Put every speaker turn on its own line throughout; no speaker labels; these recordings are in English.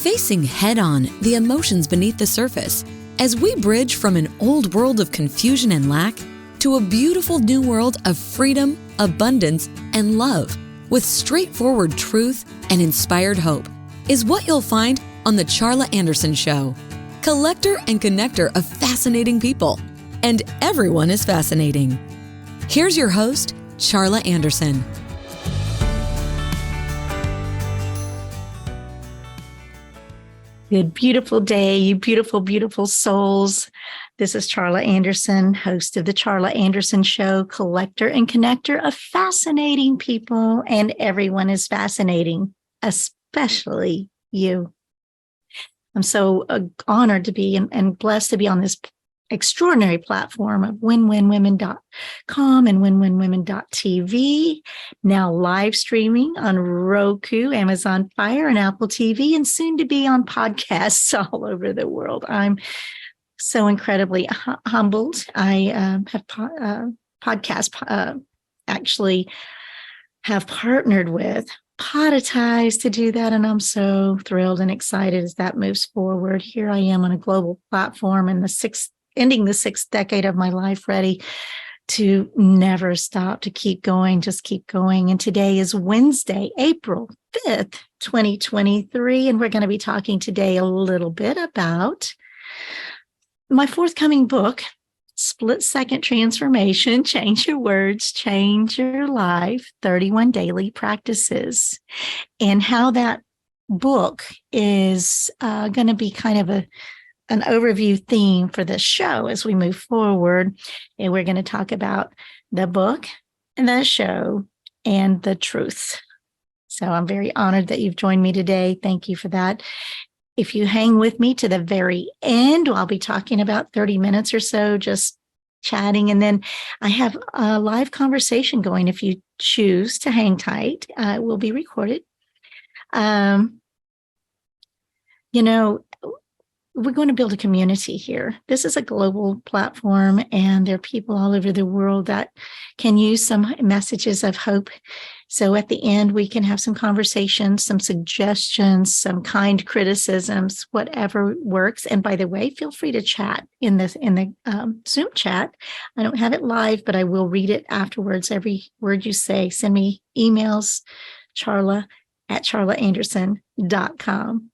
facing head-on the emotions beneath the surface as we bridge from an old world of confusion and lack to a beautiful new world of freedom, abundance, and love with straightforward truth and inspired hope is what you'll find on The Charla Anderson Show. Collector and connector of fascinating people. And everyone is fascinating. Here's your host, Charla Anderson.
Good, beautiful day, you beautiful, beautiful souls. This is Charla Anderson, host of the Charla Anderson Show, collector and connector of fascinating people, and everyone is fascinating, especially you. I'm so honored to be and blessed to be on this extraordinary platform of winwinwomen.com and winwinwomen.tv, now live streaming on Roku, Amazon Fire, and Apple TV, and soon to be on podcasts all over the world. I'm so incredibly humbled. I actually have partnered with Podetize to do that, and I'm so thrilled and excited as that moves forward. Here I am on a global platform in ending the sixth decade of my life, ready to never stop, to keep going, just keep going. And today is Wednesday, April 5th, 2023. And we're going to be talking today a little bit about my forthcoming book, Split Second Transformation, Change Your Words, Change Your Life, 31 Daily Practices, and how that book is going to be kind of an overview theme for this show as we move forward. And we're going to talk about the book and the show and the truth. So I'm very honored that you've joined me today. Thank you for that. If you hang with me to the very end, I'll be talking about 30 minutes or so, just chatting. And then I have a live conversation going. If you choose to hang tight, it will be recorded. We're going to build a community here. This is a global platform, and there are people all over the world that can use some messages of hope. So at the end, we can have some conversations, some suggestions, some kind criticisms, whatever works. And by the way, feel free to chat in the Zoom chat. I don't have it live, but I will read it afterwards. Every word you say, send me emails, charla@charlaanderson.com.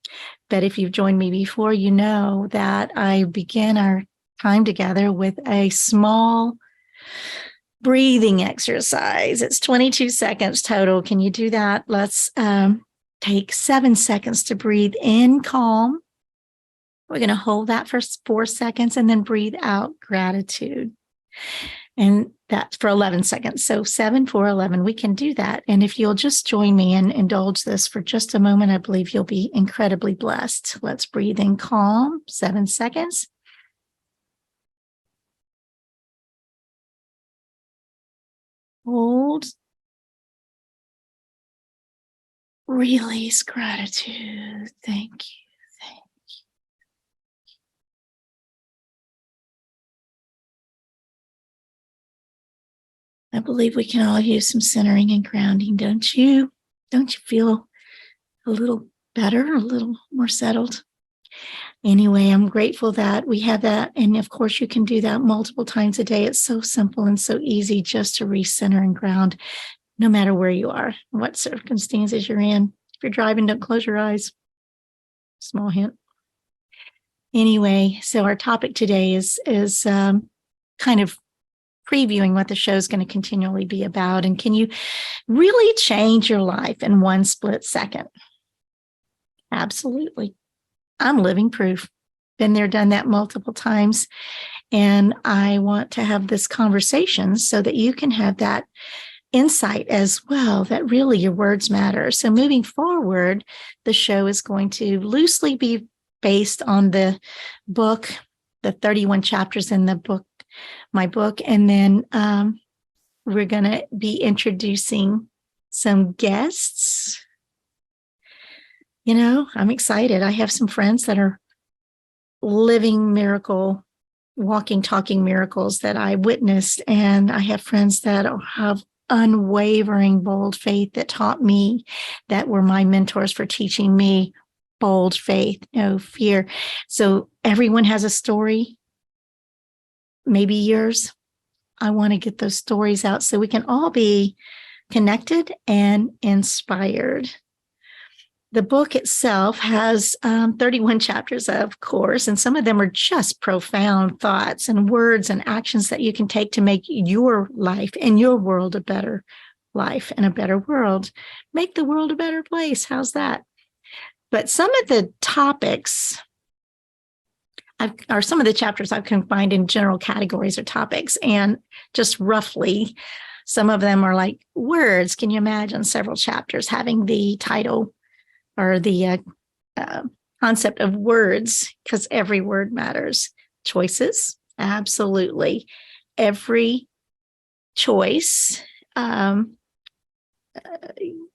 But if you've joined me before, you know that I begin our time together with a small breathing exercise. It's 22 seconds total. Can you do that? Let's take 7 seconds to breathe in calm. We're going to hold that for 4 seconds and then breathe out gratitude. And that's for 11 seconds. So 7, 4, 11, we can do that. And if you'll just join me and indulge this for just a moment, I believe you'll be incredibly blessed. Let's breathe in calm, 7 seconds. Hold. Release gratitude. Thank you. I believe we can all use some centering and grounding, don't you? Don't you feel a little better, a little more settled? Anyway, I'm grateful that we have that. And of course, you can do that multiple times a day. It's so simple and so easy just to recenter and ground, no matter where you are, what circumstances you're in. If you're driving, don't close your eyes. Small hint. Anyway, so our topic today is kind of previewing what the show is going to continually be about. And can you really change your life in one split second? Absolutely. I'm living proof. Been there, done that multiple times. And I want to have this conversation so that you can have that insight as well, that really your words matter. So moving forward, the show is going to loosely be based on the book, the 31 chapters in the book, my book. And then we're going to be introducing some guests. You know, I'm excited. I have some friends that are living miracle, walking, talking miracles that I witnessed. And I have friends that have unwavering, bold faith that taught me, that were my mentors for teaching me bold faith, no fear. So everyone has a story, maybe yours. I want to get those stories out so we can all be connected and inspired. The book itself has 31 chapters, of course, and some of them are just profound thoughts and words and actions that you can take to make your life and your world a better life and a better world. Make the world a better place. How's that? But some of the topics or some of the chapters I've combined in general categories or topics, and just roughly, some of them are like words. Can you imagine several chapters having the title or the concept of words? Because every word matters. Choices, absolutely. Every choice,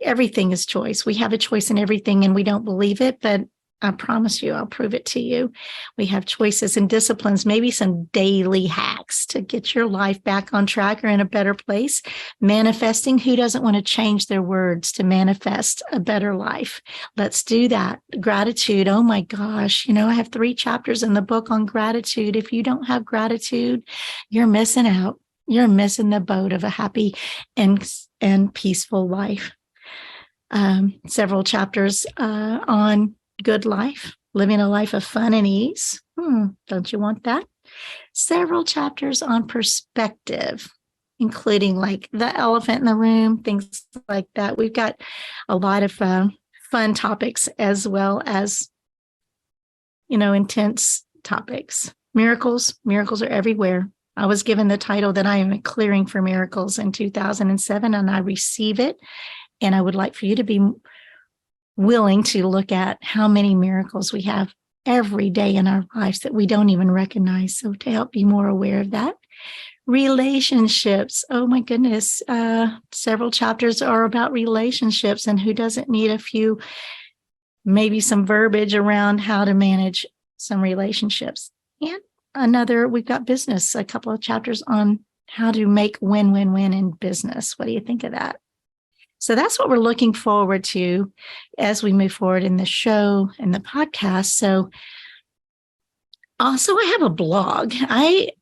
everything is choice. We have a choice in everything and we don't believe it, but I promise you, I'll prove it to you. We have choices and disciplines, maybe some daily hacks to get your life back on track or in a better place. Manifesting. Who doesn't want to change their words to manifest a better life? Let's do that. Gratitude. Oh my gosh. I have 3 chapters in the book on gratitude. If you don't have gratitude, you're missing out. You're missing the boat of a happy and peaceful life. Several chapters on good life, living a life of fun and ease. Don't you want that? Several chapters on perspective, including like the elephant in the room, things like that. We've got a lot of fun topics as well as, intense topics. Miracles are everywhere. I was given the title that I am clearing for miracles in 2007, and I receive it. And I would like for you to be willing to look at how many miracles we have every day in our lives that we don't even recognize. So to help be more aware of that. Relationships. Oh my goodness. Several chapters are about relationships, and who doesn't need a few, maybe some verbiage around how to manage some relationships. And we've got business, a couple of chapters on how to make win-win-win in business. What do you think of that? So that's what we're looking forward to as we move forward in the show and the podcast. So also I have a blog. I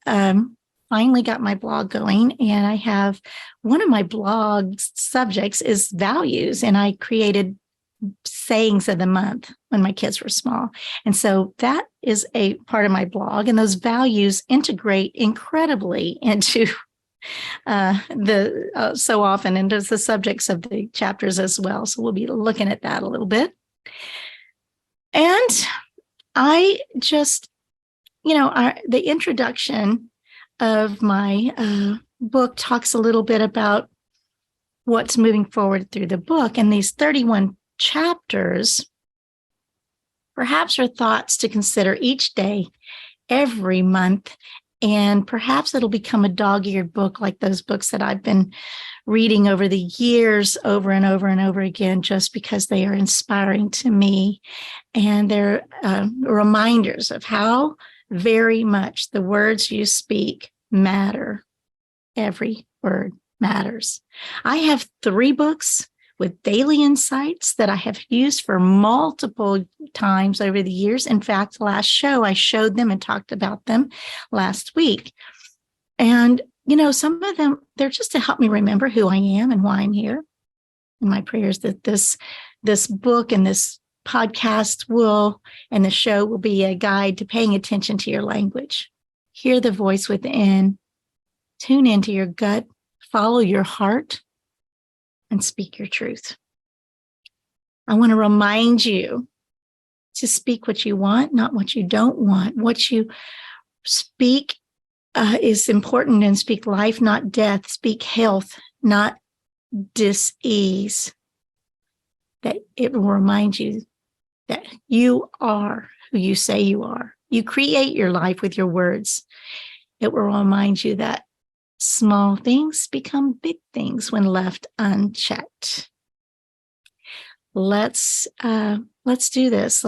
finally got my blog going, and I have one of my blog subjects is values, and I created sayings of the month when my kids were small. And so that is a part of my blog, and those values integrate incredibly into so often into the subjects of the chapters as well. So we'll be looking at that a little bit. And I just, the introduction of my book talks a little bit about what's moving forward through the book. And these 31 chapters perhaps are thoughts to consider each day, every month. And perhaps it'll become a dog-eared book like those books that I've been reading over the years, over and over and over again, just because they are inspiring to me. And they're reminders of how very much the words you speak matter. Every word matters. I have 3 books with daily insights that I have used for multiple times over the years. In fact, last show, I showed them and talked about them last week. And, some of them, they're just to help me remember who I am and why I'm here. And my prayer is that this book and this podcast and the show will be a guide to paying attention to your language. Hear the voice within, tune into your gut, follow your heart, and speak your truth. I want to remind you to speak what you want, not what you don't want. What you speak is important, and speak life, not death. Speak health, not dis-ease. That it will remind you that you are who you say you are. You create your life with your words. It will remind you that small things become big things when left unchecked. Let's do this.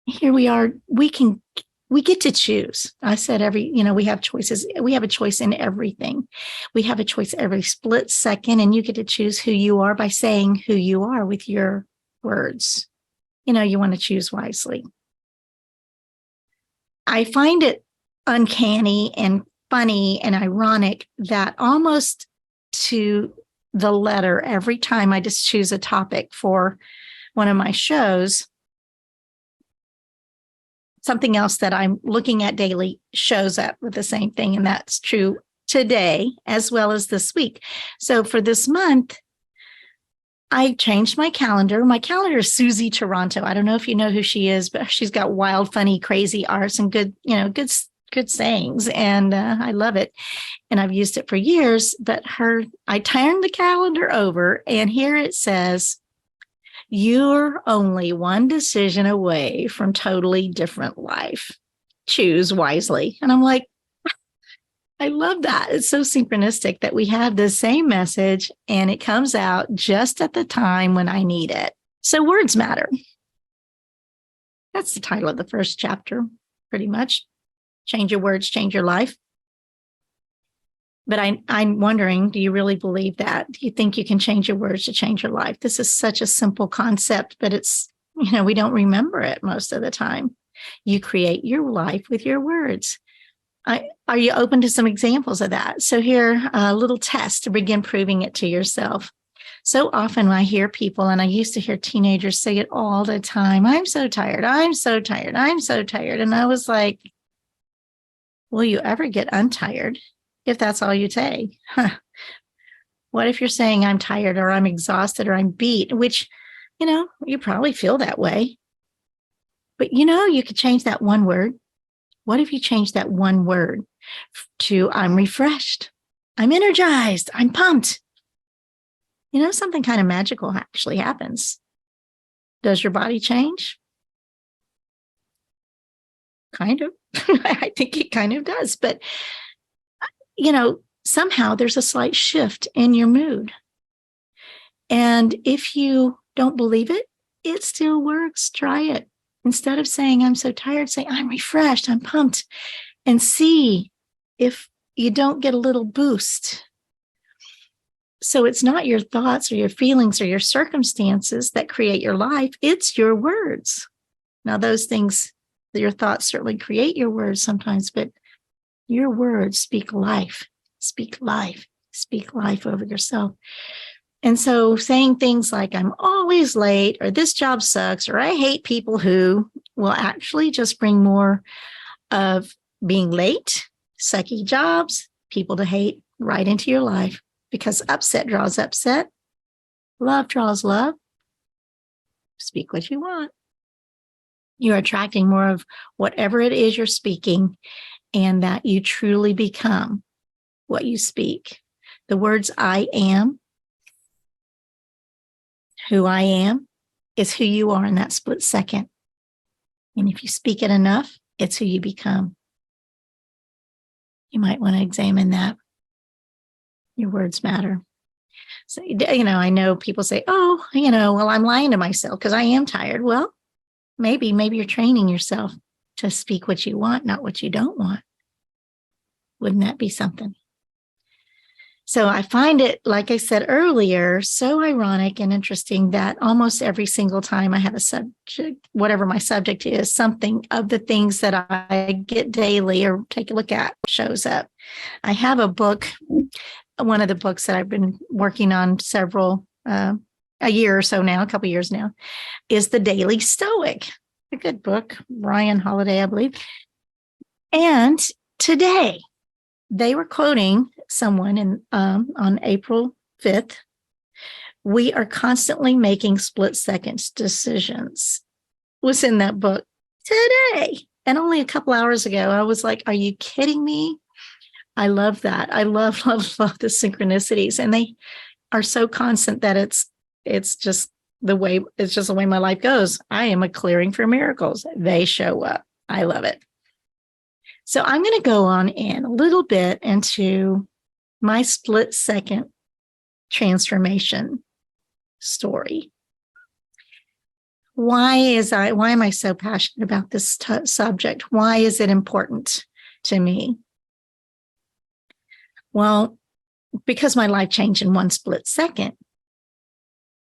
Here we are. We get to choose. I said we have choices. We have a choice in everything. We have a choice every split second, and you get to choose who you are by saying who you are with your words. you want to choose wisely. I find it uncanny and funny and ironic that almost to the letter, every time I just choose a topic for one of my shows, something else that I'm looking at daily shows up with the same thing. And that's true today as well as this week. So for this month, I changed my calendar. My calendar is Susie Toronto. I don't know if you know who she is, but she's got wild, funny, crazy arts and good sayings. And I love it. And I've used it for years, but I turned the calendar over and here it says, you're only one decision away from totally different life. Choose wisely. And I'm like, I love that. It's so synchronistic that we have the same message and it comes out just at the time when I need it. So words matter. That's the title of the first chapter, pretty much. Change your words, change your life. But I'm wondering, do you really believe that? Do you think you can change your words to change your life? This is such a simple concept, but it's, we don't remember it most of the time. You create your life with your words. Are you open to some examples of that? So here, a little test to begin proving it to yourself. So often I hear people, and I used to hear teenagers say it all the time, I'm so tired, I'm so tired, I'm so tired. And I was like, will you ever get untired if that's all you say? What if you're saying I'm tired or I'm exhausted or I'm beat, which, you probably feel that way. But, you could change that one word. What if you change that one word to I'm refreshed, I'm energized, I'm pumped? Something kind of magical actually happens. Does your body change? Kind of. I think it kind of does. But, somehow there's a slight shift in your mood. And if you don't believe it, it still works. Try it. Instead of saying, I'm so tired, say, I'm refreshed, I'm pumped, and see if you don't get a little boost. So it's not your thoughts or your feelings or your circumstances that create your life. It's your words. Now, those things, your thoughts certainly create your words sometimes, but your words speak life, speak life, speak life over yourself. And so saying things like, I'm always late, or this job sucks, or I hate people who, will actually just bring more of being late, sucky jobs, people to hate right into your life, because upset draws upset. Love draws love. Speak what you want. You're attracting more of whatever it is you're speaking, and that you truly become what you speak. The words I am, who I am, is who you are in that split second. And if you speak it enough, it's who you become. You might want to examine that. Your words matter. So, I know people say, well, I'm lying to myself because I am tired. Well, maybe you're training yourself to speak what you want, not what you don't want. Wouldn't that be something? So I find it, like I said earlier, so ironic and interesting that almost every single time I have a subject, whatever my subject is, something of the things that I get daily or take a look at shows up. I have a book, one of the books that I've been working on a year or so now, a couple years now, is The Daily Stoic. A good book, Ryan Holiday, I believe. And today, they were quoting someone on April 5th. We are constantly making split-second decisions. Was in that book today. And only a couple hours ago, I was like, are you kidding me? I love that. I love the synchronicities. And they are so constant that it's just the way my life goes. I am a clearing for miracles. They show up. I love it. So I'm going to go on in a little bit into my split-second transformation story. Why am I so passionate about this subject? Why is it important to me? Well, because my life changed in one split second.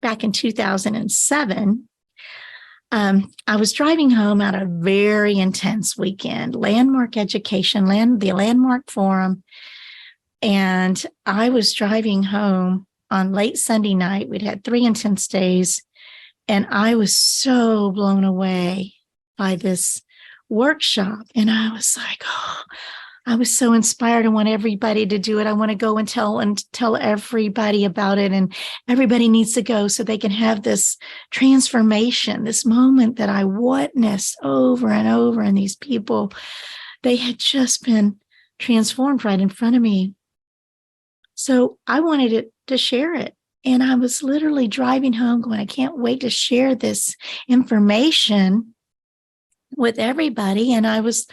Back in 2007, I was driving home at a very intense weekend, landmark education, the landmark forum. And I was driving home on late Sunday night. We'd had 3 intense days. And I was so blown away by this workshop. And I was like, oh, I was so inspired. I want everybody to do it. I want to go and tell everybody about it. And everybody needs to go so they can have this transformation, this moment that I witnessed over and over. And these people, they had just been transformed right in front of me. So I wanted to share it. And I was literally driving home going, I can't wait to share this information with everybody. And I was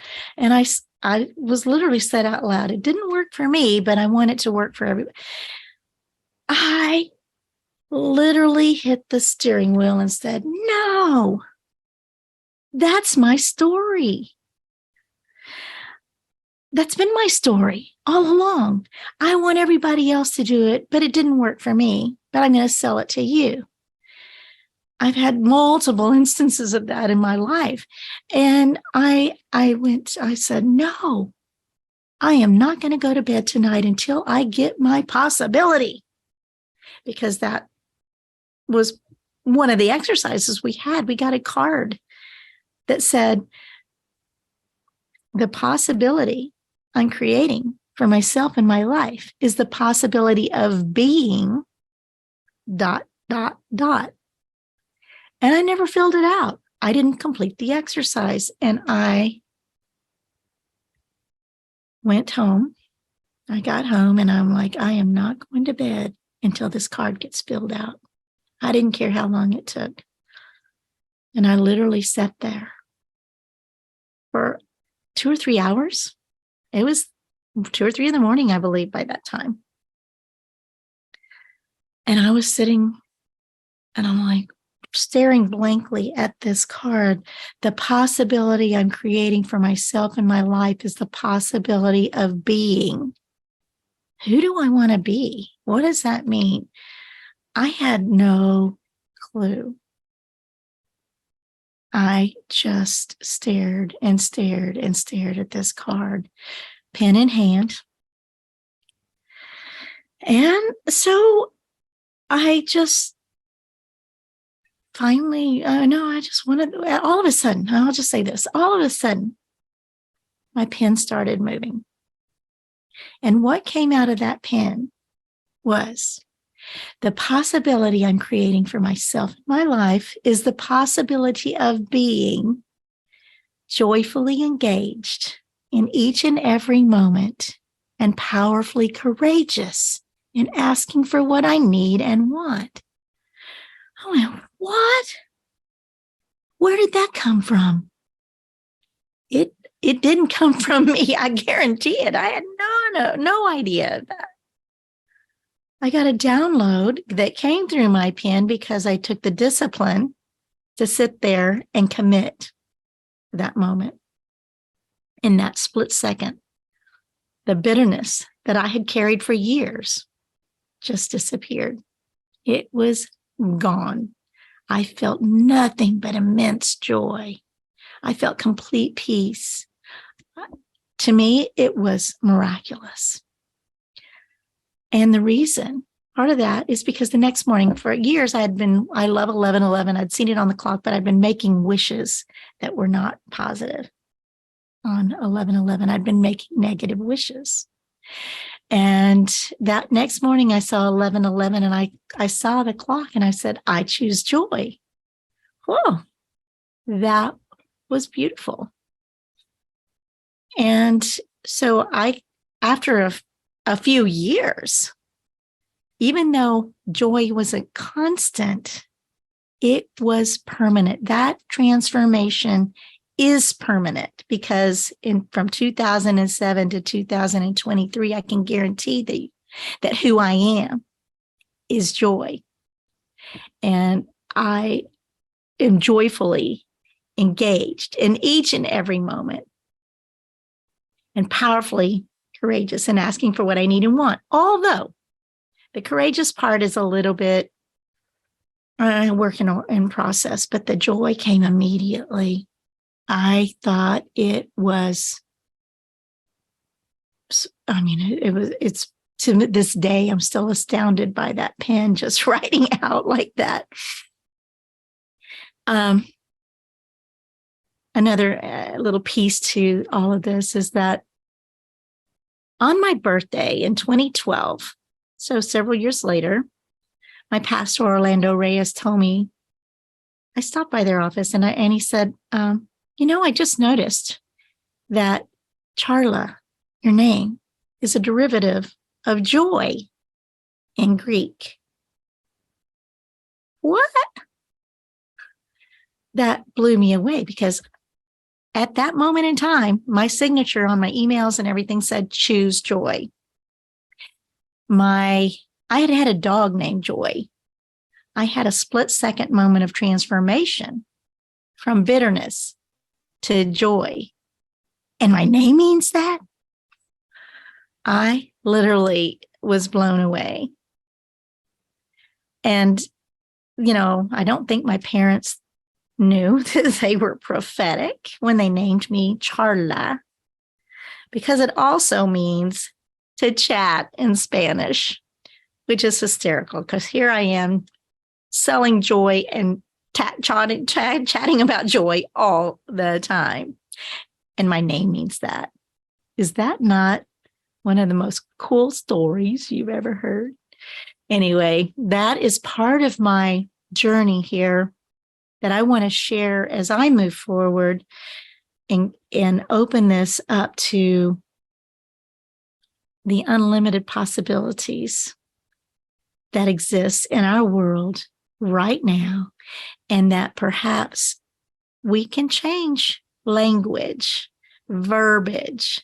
literally said out loud, it didn't work for me, but I want it to work for everybody. I literally hit the steering wheel and said, no, that's my story. That's been my story all along. I want everybody else to do it, but it didn't work for me, but I'm going to sell it to you. I've had multiple instances of that in my life. And I said, no, I am not going to go to bed tonight until I get my possibility. Because that was one of the exercises we had. We got a card that said, the possibility I'm creating for myself in my life is the possibility of being ... And I never filled it out. I didn't complete the exercise. And I went home. I got home and I'm like, I am not going to bed until this card gets filled out. I didn't care how long it took. And I literally sat there for 2 or 3 hours. It was 2 or 3 in the morning, I believe, by that time. And I was sitting and I'm like staring blankly at this card. The possibility I'm creating for myself in my life is the possibility of being. Who do I want to be? What does that mean? I had no clue. I just stared and stared and stared at this card, pen in hand. And so I just finally, I just wanted, all of a sudden, I'll just say this, all of a sudden, my pen started moving. And what came out of that pen was the possibility I'm creating for myself in my life is the possibility of being joyfully engaged in each and every moment and powerfully courageous in asking for what I need and want. I went, what? Where did that come from? It didn't come from me. I guarantee it. I had no idea of that. I got a download that came through my pen because I took the discipline to sit there and commit that moment. In that split second, the bitterness that I had carried for years just disappeared. It was gone. I felt nothing but immense joy. I felt complete peace. To me, it was miraculous. And the reason, part of that is because the next morning for years I love 11:11. I'd seen it on the clock, but I'd been making wishes that were not positive. On 11:11, I'd been making negative wishes. And that next morning I saw 11:11 and I saw the clock and I said, I choose joy. Whoa, that was beautiful. And so after a few years, even though joy wasn't constant, it was permanent. That transformation is permanent because from 2007 to 2023, I can guarantee that who I am is joy. And I am joyfully engaged in each and every moment and powerfully courageous in asking for what I need and want. Although the courageous part is a little bit work in process, but the joy came immediately. I thought it was, it's to this day, I'm still astounded by that pen just writing out like that. Another little piece to all of this is that on my birthday in 2012, so several years later, my pastor, Orlando Reyes, told me, I stopped by their office and he said, I just noticed that Charla, your name, is a derivative of joy in Greek. What? That blew me away because at that moment in time, my signature on my emails and everything said, choose joy. I had had a dog named Joy. I had a split-second moment of transformation from bitterness to joy. And my name means that? I literally was blown away. And, I don't think my parents knew that they were prophetic when they named me Charla, because it also means to chat in Spanish, which is hysterical because here I am selling joy and chatting about joy all the time. And my name means that. Is that not one of the most cool stories you've ever heard? Anyway, that is part of my journey here that I want to share as I move forward and open this up to the unlimited possibilities that exist in our world right now, and that perhaps we can change language, verbiage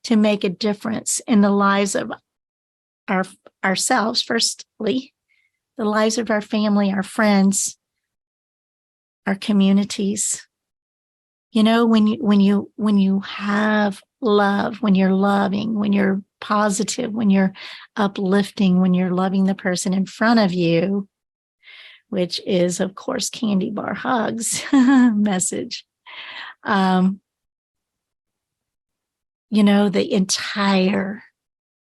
to make a difference in the lives of ourselves, firstly, the lives of our family, our friends, our communities. When you have love, when you're loving, when you're positive, when you're uplifting, when you're loving the person in front of you, which is, of course, candy bar hugs message. The entire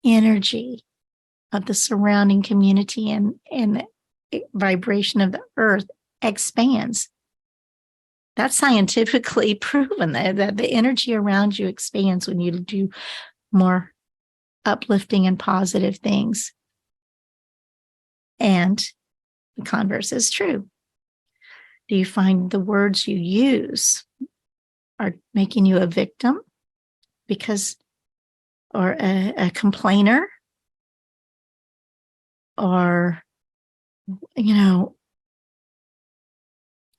energy of the surrounding community and the vibration of the earth expands. That's scientifically proven that the energy around you expands when you do more uplifting and positive things. And the converse is true. Do you find the words you use are making you a victim or a complainer? Or,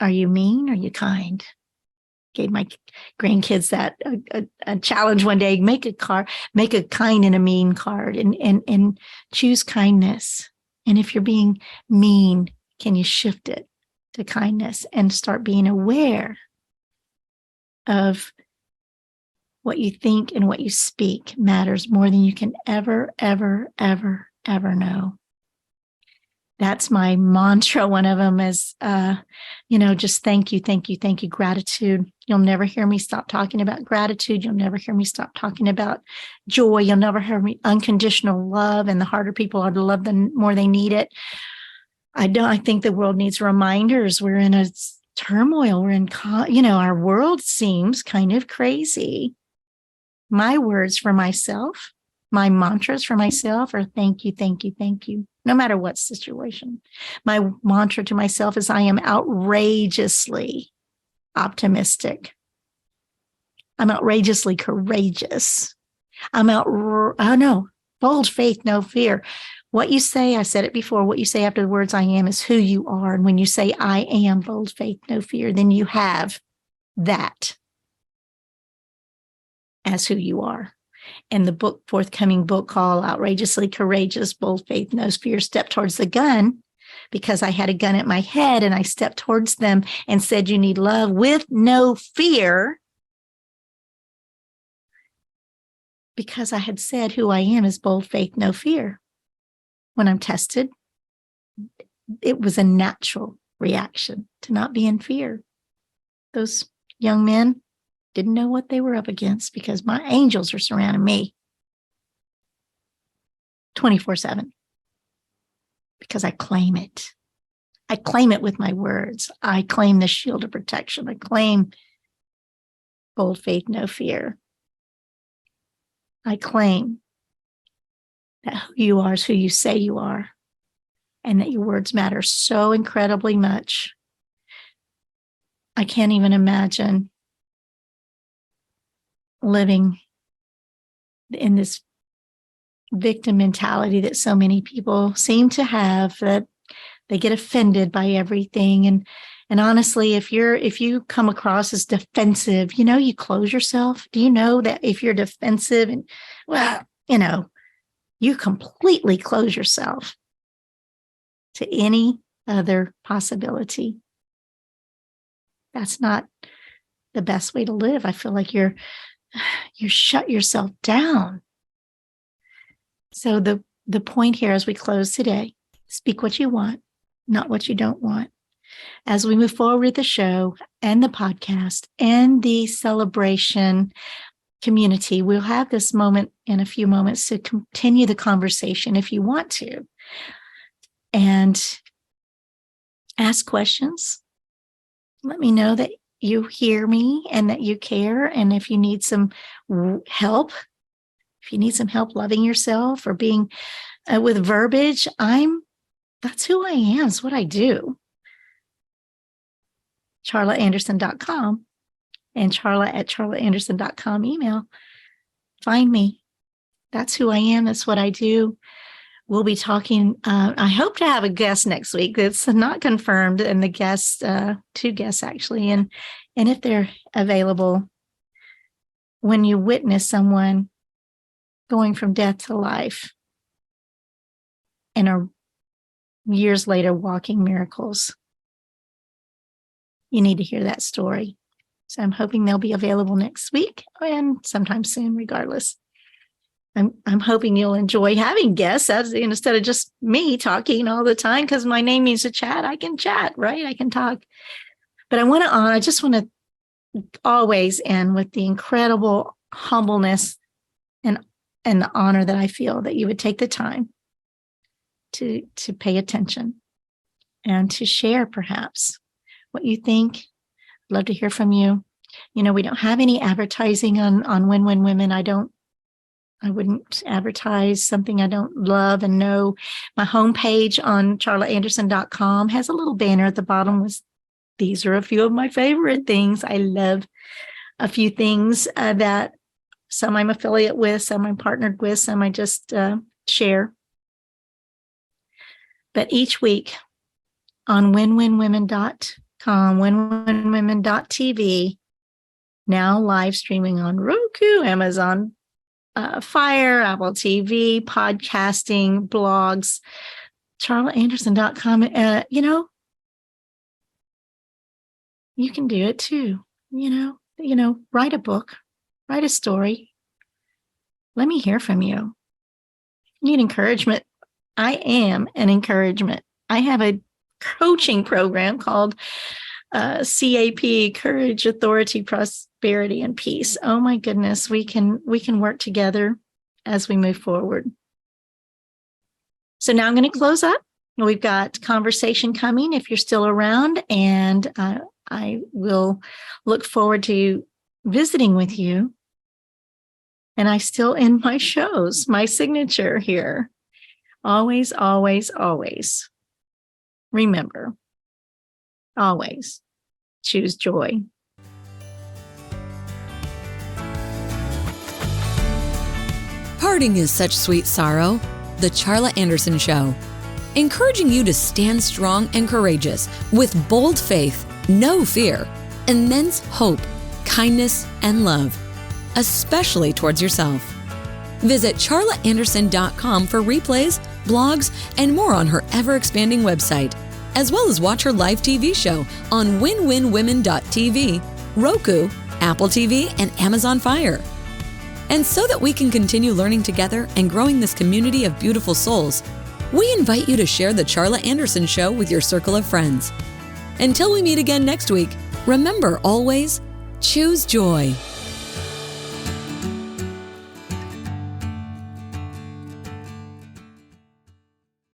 are you mean? Are you kind? Gave my grandkids that a challenge one day: make a kind and a mean card, and choose kindness. And if you're being mean, can you shift it to kindness and start being aware of what you think and what you speak matters more than you can ever, ever, ever, ever know. That's my mantra. One of them is, just thank you, thank you, thank you, gratitude. You'll never hear me stop talking about gratitude. You'll never hear me stop talking about joy. You'll never hear me unconditional love. And the harder people are to love, the more they need it. I think the world needs reminders. We're in a turmoil. We're in, our world seems kind of crazy. My words for myself, my mantras for myself are thank you, thank you, thank you. No matter what situation. My mantra to myself is I am outrageously optimistic. I'm outrageously courageous. Bold faith, no fear. What you say, I said it before, what you say after the words I am is who you are. And when you say I am, bold faith, no fear, then you have that as who you are. And the forthcoming book called Outrageously Courageous, Bold Faith, No Fear, stepped towards the gun because I had a gun at my head and I stepped towards them and said, you need love with no fear, because I had said who I am is bold faith, no fear. When I'm tested, it was a natural reaction, to not be in fear. Those young men didn't know what they were up against because my angels are surrounding me 24/7 because I claim it. I claim it with my words. I claim the shield of protection. I claim bold faith, no fear. I claim that who you are is who you say you are, and that your words matter so incredibly much. I can't even imagine living in this victim mentality that so many people seem to have, that they get offended by everything. And honestly, if you come across as defensive, you close yourself. Do you know that if you're defensive and, you completely close yourself to any other possibility? That's not the best way to live. I feel like you shut yourself down. So the point here as we close today, speak what you want, not what you don't want. As we move forward with the show and the podcast and the celebration community, we'll have this moment in a few moments to continue the conversation if you want to, and ask questions. Let me know that you hear me and that you care. And if you need some help, loving yourself or being with verbiage, that's who I am. It's what I do. CharlaAnderson.com and Charla@CharlaAnderson.com email. Find me. That's who I am. That's what I do. We'll be talking. I hope to have a guest next week. It's not confirmed, and the guests, 2 guests actually, and if they're available, when you witness someone going from death to life and are years later walking miracles, you need to hear that story. So I'm hoping they'll be available next week and sometime soon, regardless. I'm hoping you'll enjoy having guests instead of just me talking all the time, because my name means to chat. I can chat, right? I can talk. But I just want to always end with the incredible humbleness and the honor that I feel that you would take the time to pay attention and to share perhaps what you think. I'd love to hear from you. We don't have any advertising on Win-Win Women. I wouldn't advertise something I don't love and know. My homepage on charlaanderson.com has a little banner at the bottom with, these are a few of my favorite things. I love a few things that some I'm affiliate with, some I'm partnered with, some I just share. But each week on winwinwomen.com, winwinwomen.tv, now live streaming on Roku, Amazon Fire, Apple TV, podcasting, blogs, charlaanderson.com. You can do it too. Write a book, write a story. Let me hear from you. You need encouragement. I am an encouragement. I have a coaching program called CAP, Courage, Authority, Prosperity, and Peace. Oh my goodness, we can work together as we move forward. So now I'm going to close up. We've got conversation coming if you're still around, and I will look forward to visiting with you. And I still end my shows, my signature here. Always, always, always. Remember, always choose joy.
Parting is such sweet sorrow. The Charla Anderson Show, encouraging you to stand strong and courageous with bold faith, no fear, immense hope, kindness, and love, especially towards yourself. Visit charlaanderson.com for replays, blogs, and more on her ever-expanding website, as well as watch her live TV show on winwinwomen.tv, Roku, Apple TV, and Amazon Fire. And so that we can continue learning together and growing this community of beautiful souls, we invite you to share the Charla Anderson Show with your circle of friends. Until we meet again next week, remember always, choose joy.